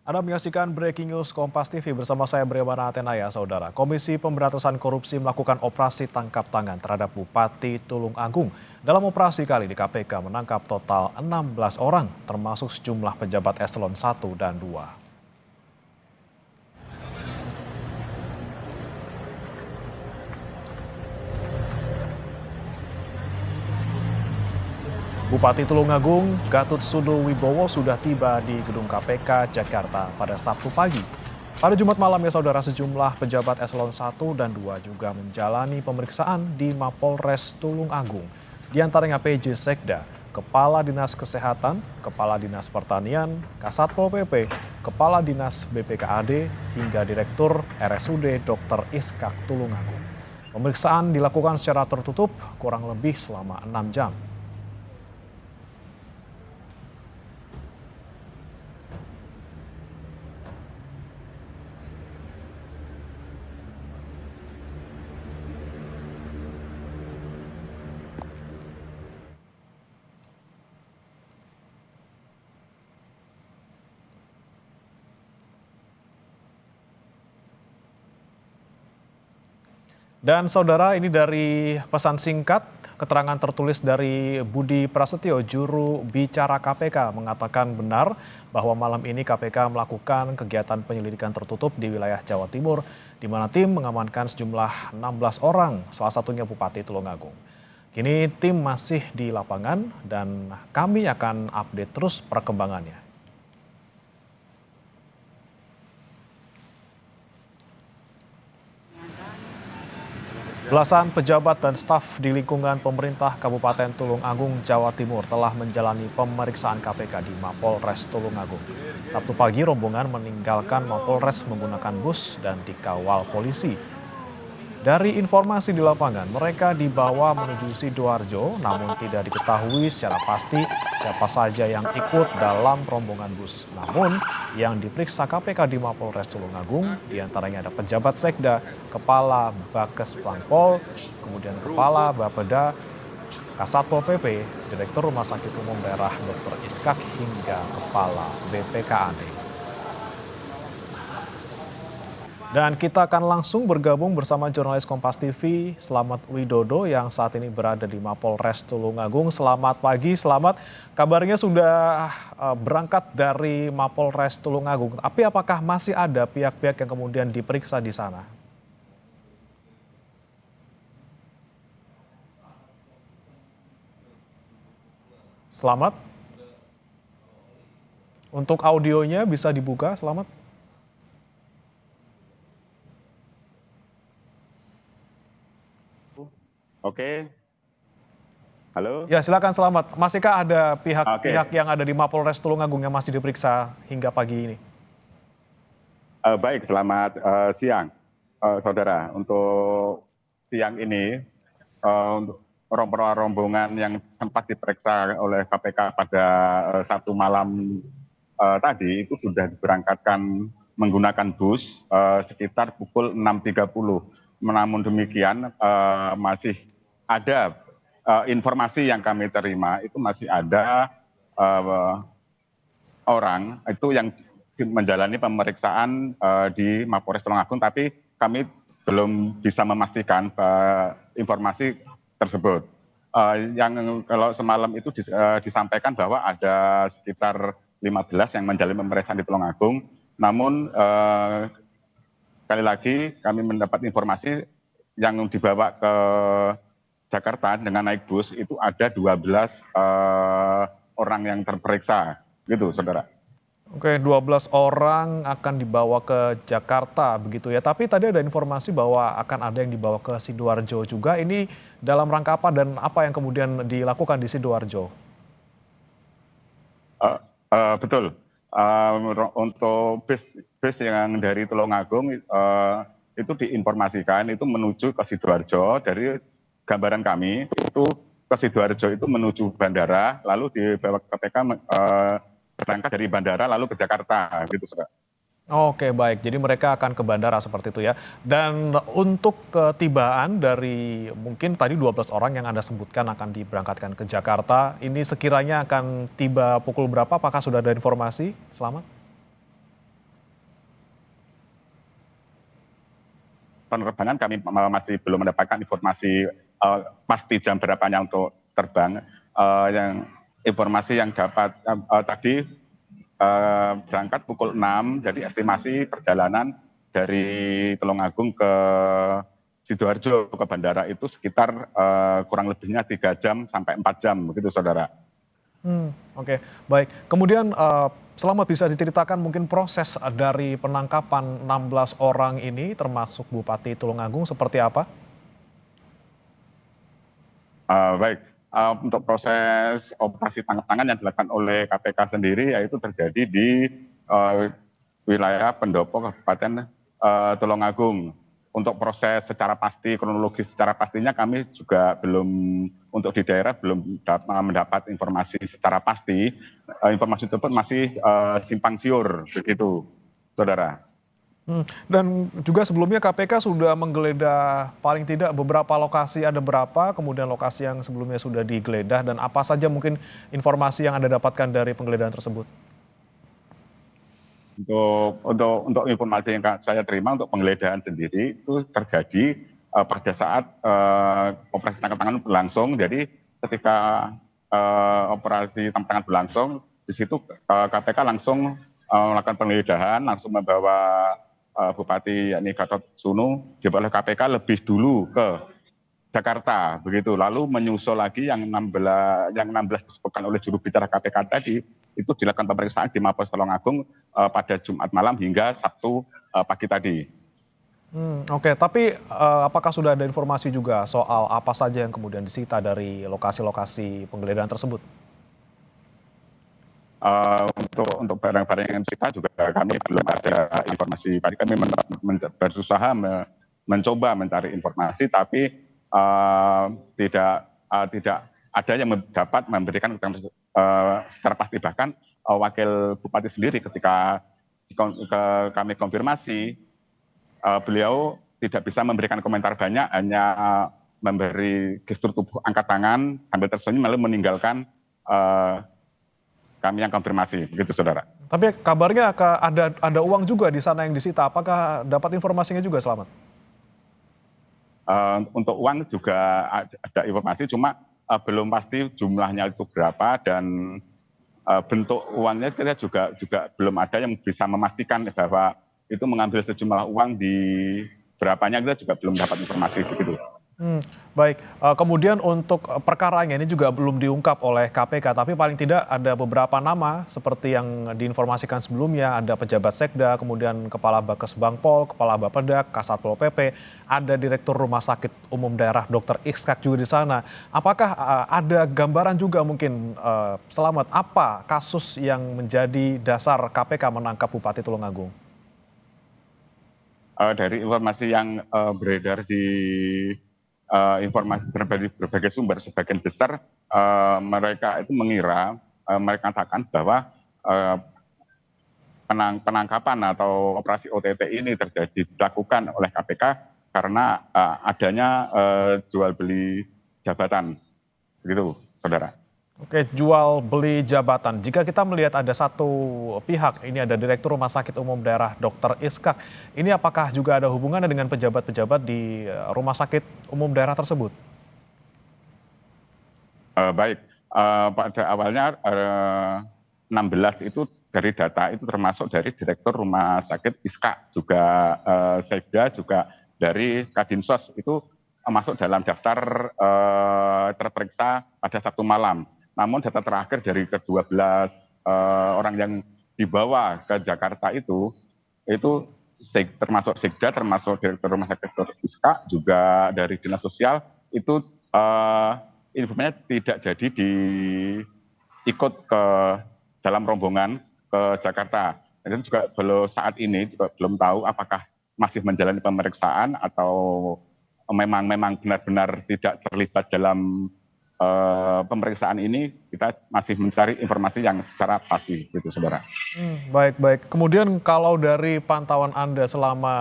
Anda menyaksikan Breaking News Kompas TV bersama saya Bremana Atenaya, Saudara. Komisi Pemberantasan Korupsi melakukan operasi tangkap tangan terhadap Bupati Tulung Agung. Dalam operasi kali ini KPK menangkap total 16 orang, termasuk sejumlah pejabat eselon 1 dan 2. Bupati Tulungagung, Gatut Sudo Wibowo sudah tiba di gedung KPK Jakarta pada Sabtu pagi. Pada Jumat malam ya saudara, sejumlah pejabat eselon 1 dan 2 juga menjalani pemeriksaan di Mapolres Tulungagung. Di antaranya PJ Sekda, Kepala Dinas Kesehatan, Kepala Dinas Pertanian, Kasatpol PP, Kepala Dinas BPKAD, hingga Direktur RSUD Dr. Iskak Tulungagung. Pemeriksaan dilakukan secara tertutup kurang lebih selama 6 jam. Dan saudara, ini dari pesan singkat, keterangan tertulis dari Budi Prasetyo, juru bicara KPK, mengatakan benar bahwa malam ini KPK melakukan kegiatan penyelidikan tertutup di wilayah Jawa Timur, di mana tim mengamankan sejumlah 16 orang, salah satunya Bupati Tulungagung. Kini tim masih di lapangan dan kami akan update terus perkembangannya. Belasan pejabat dan staf di lingkungan pemerintah Kabupaten Tulungagung, Jawa Timur telah menjalani pemeriksaan KPK di Mapolres Tulungagung. Sabtu pagi rombongan meninggalkan Mapolres menggunakan bus dan dikawal polisi. Dari informasi di lapangan, mereka dibawa menuju Sidoarjo, namun tidak diketahui secara pasti siapa saja yang ikut dalam rombongan bus. Namun, yang diperiksa KPK di Mapolres Tulungagung, diantaranya ada pejabat Sekda, Kepala Bakes Pangpol, kemudian Kepala Bapeda, Kasatpol PP, Direktur Rumah Sakit Umum Daerah Dr. Iskak, hingga Kepala BPKAD. Dan kita akan langsung bergabung bersama jurnalis Kompas TV, Slamet Widodo, yang saat ini berada di Mapolres Tulungagung. Selamat pagi, Slamet. Kabarnya sudah berangkat dari Mapolres Tulungagung. Tapi apakah masih ada pihak-pihak yang kemudian diperiksa di sana? Selamat. Untuk audionya bisa dibuka, Selamat. Oke. Halo. Ya, silakan Selamat. Masihkah ada pihak-pihak yang ada di Mapolres Tulungagung yang masih diperiksa hingga pagi ini? Baik, selamat siang, saudara. Untuk siang ini, untuk rombongan yang sempat diperiksa oleh KPK pada Sabtu malam tadi itu sudah diberangkatkan menggunakan bus sekitar pukul 6.30. Namun demikian masih ada informasi yang kami terima itu masih ada orang itu yang menjalani pemeriksaan di Mapolres Tulungagung, tapi kami belum bisa memastikan informasi tersebut. Yang kalau semalam itu disampaikan bahwa ada sekitar 15 yang menjalani pemeriksaan di Tulungagung, namun sekali lagi kami mendapat informasi yang dibawa ke Jakarta dengan naik bus itu ada 12 orang yang terperiksa, gitu saudara. Oke, 12 orang akan dibawa ke Jakarta begitu ya. Tapi tadi ada informasi bahwa akan ada yang dibawa ke Sidoarjo juga. Ini dalam rangka apa dan apa yang kemudian dilakukan di Sidoarjo? Betul. Untuk bis yang dari Tulungagung itu diinformasikan itu menuju ke Sidoarjo. Dari gambaran kami itu ke Sidoarjo itu menuju bandara, lalu dibawa ke KPK berangkat dari bandara lalu ke Jakarta, gitu saudara. Oke, baik. Jadi mereka akan ke bandara seperti itu ya. Dan untuk ketibaan dari mungkin tadi 12 orang yang Anda sebutkan akan diberangkatkan ke Jakarta, ini sekiranya akan tiba pukul berapa? Apakah sudah ada informasi? Selamat. penerbangan kami masih belum mendapatkan informasi pasti jam berapanya untuk terbang. Yang informasi yang dapat tadi berangkat pukul 6, jadi estimasi perjalanan dari Tulungagung ke Sidoarjo ke bandara itu sekitar kurang lebihnya 3 jam sampai 4 jam, begitu saudara. Oke, baik. Kemudian Selamat bisa diceritakan mungkin proses dari penangkapan 16 orang ini termasuk Bupati Tulungagung seperti apa? Baik, untuk proses operasi tangkap tangan yang dilakukan oleh KPK sendiri yaitu terjadi di wilayah Pendopo Kabupaten Tulungagung. Untuk proses secara pasti, kronologis secara pastinya kami juga belum, untuk di daerah belum mendapat informasi secara pasti. Informasi tersebut masih simpang siur, begitu, saudara. Dan juga sebelumnya KPK sudah menggeledah paling tidak beberapa lokasi, ada berapa, kemudian lokasi yang sebelumnya sudah digeledah, dan apa saja mungkin informasi yang Anda dapatkan dari penggeledahan tersebut? Untuk informasi yang saya terima untuk penggeledahan sendiri itu terjadi pada saat operasi tangkap tangan berlangsung. Jadi ketika operasi tangkap tangan berlangsung, di situ KPK langsung melakukan penggeledahan, langsung membawa Bupati yakni Gatot Sunu dibawa oleh KPK lebih dulu ke Jakarta, begitu. Lalu menyusul lagi yang 16 disebutkan oleh juru bicara KPK tadi, itu dilakukan pemeriksaan di Mapolres Tulungagung pada Jumat malam hingga Sabtu pagi tadi. Oke, tapi apakah sudah ada informasi juga soal apa saja yang kemudian disita dari lokasi-lokasi penggeledahan tersebut? Untuk barang-barang yang disita juga kami belum ada informasi. Tadi kami berusaha mencoba mencari informasi, tapi tidak ada yang dapat memberikan secara pasti. Bahkan wakil bupati sendiri ketika kami konfirmasi, beliau tidak bisa memberikan komentar banyak, hanya memberi gestur tubuh angkat tangan sambil tersenyum lalu meninggalkan kami yang konfirmasi, begitu saudara. Tapi kabarnya ada uang juga di sana yang disita, apakah dapat informasinya juga, Selamat? Untuk uang juga ada informasi, cuma belum pasti jumlahnya itu berapa, dan bentuk uangnya kita juga belum ada yang bisa memastikan bahwa itu mengambil sejumlah uang di berapanya, kita juga belum dapat informasi begitu. Baik, kemudian untuk perkaranya ini juga belum diungkap oleh KPK, tapi paling tidak ada beberapa nama seperti yang diinformasikan sebelumnya, ada pejabat Sekda, kemudian Kepala Bakes Bangpol, Kepala Bapeda, Kasatpol PP, ada Direktur Rumah Sakit Umum Daerah Dr. Iskak juga di sana. Apakah ada gambaran juga mungkin, Selamat, apa kasus yang menjadi dasar KPK menangkap Bupati Tulungagung? Dari informasi yang beredar di informasi berbagai sumber, sebagian besar mereka itu mengira, mereka katakan bahwa penangkapan atau operasi OTT ini dilakukan oleh KPK karena adanya jual beli jabatan, begitu, saudara. Oke, jual beli jabatan. Jika kita melihat ada satu pihak, ini ada Direktur Rumah Sakit Umum Daerah Dr. Iskak. Ini apakah juga ada hubungannya dengan pejabat-pejabat di Rumah Sakit Umum Daerah tersebut? Baik, pada awalnya 16 itu dari data itu termasuk dari Direktur Rumah Sakit Iskak, juga Sekda, juga dari Kadinsos itu masuk dalam daftar terperiksa pada Sabtu malam. Namun data terakhir dari ke-12 orang yang dibawa ke Jakarta itu termasuk Sekda, termasuk Direktur Rumah Sakit Dr. Iskak, juga dari Dinas Sosial, itu infonya tidak jadi ikut ke dalam rombongan ke Jakarta. Dan itu juga saat ini juga belum tahu apakah masih menjalani pemeriksaan atau memang benar-benar tidak terlibat dalam pemeriksaan ini. Kita masih mencari informasi yang secara pasti, gitu, saudara. Baik. Kemudian kalau dari pantauan Anda selama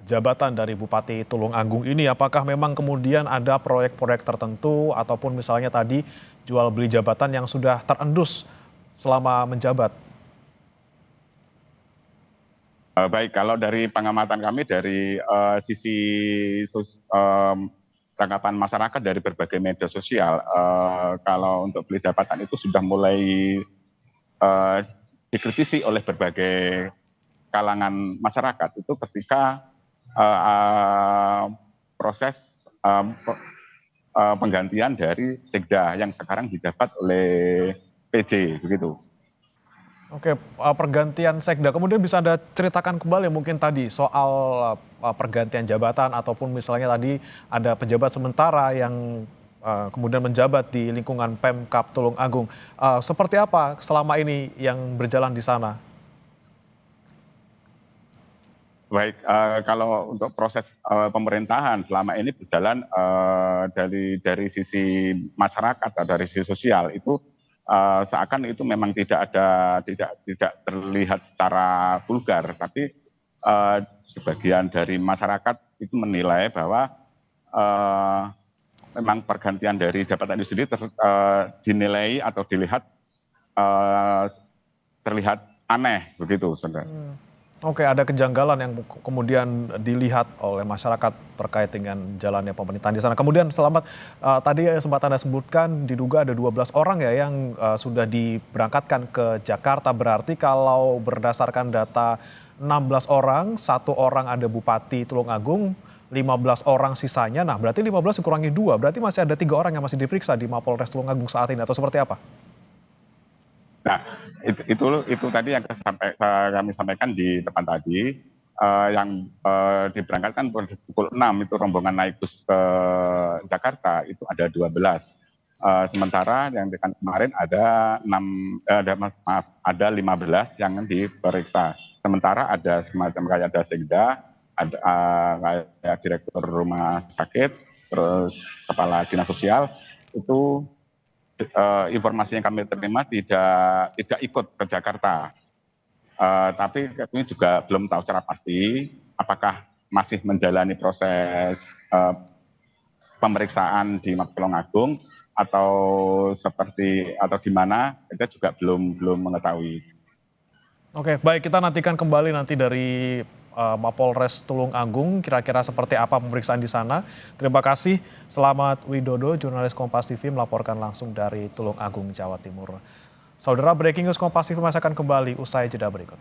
jabatan dari Bupati Tulungagung ini, apakah memang kemudian ada proyek-proyek tertentu ataupun misalnya tadi jual beli jabatan yang sudah terendus selama menjabat? Baik, kalau dari pengamatan kami dari sisi tanggapan masyarakat dari berbagai media sosial, kalau untuk beli jabatan itu sudah mulai eh, dikritisi oleh berbagai kalangan masyarakat itu ketika proses eh, penggantian dari sekda yang sekarang dijabat oleh PJ begitu. Oke, pergantian sekda. Kemudian bisa Anda ceritakan kembali mungkin tadi soal pergantian jabatan ataupun misalnya tadi ada pejabat sementara yang kemudian menjabat di lingkungan Pemkab Tulung Agung. Seperti apa selama ini yang berjalan di sana? Baik, kalau untuk proses pemerintahan selama ini berjalan dari sisi masyarakat atau dari sisi sosial itu seakan itu memang tidak terlihat secara vulgar, tapi sebagian dari masyarakat itu menilai bahwa memang pergantian dari jabatan itu sendiri dinilai atau dilihat terlihat aneh begitu, saudara. Oke, ada kejanggalan yang kemudian dilihat oleh masyarakat terkait dengan jalannya pemerintahan di sana. Kemudian selamat, tadi sempat Anda sebutkan diduga ada 12 orang ya yang sudah diberangkatkan ke Jakarta. Berarti kalau berdasarkan data 16 orang, 1 orang ada Bupati Tulungagung, 15 orang sisanya. Nah, berarti 15 dikurangi 2, berarti masih ada 3 orang yang masih diperiksa di Mapolres Tulungagung saat ini atau seperti apa? Nah, itu tadi yang kami sampaikan di depan tadi, yang diberangkatkan pukul 6 itu rombongan naik bus ke Jakarta itu ada 12. Sementara yang kemarin ada 15 yang diperiksa. Sementara ada semacam kayak ada sekda, ada kayak direktur rumah sakit, terus kepala dinas sosial itu informasi yang kami terima tidak ikut ke Jakarta. Tapi kami juga belum tahu secara pasti apakah masih menjalani proses pemeriksaan di Mapolres Tulungagung atau di mana kita juga belum mengetahui. Oke, baik, kita nantikan kembali nanti dari Mapolres Tulung Agung kira-kira seperti apa pemeriksaan di sana. Terima kasih. Selamat Widodo, jurnalis Kompas TV melaporkan langsung dari Tulung Agung, Jawa Timur. Saudara, breaking news Kompas TV masih akan kembali usai jeda berikut.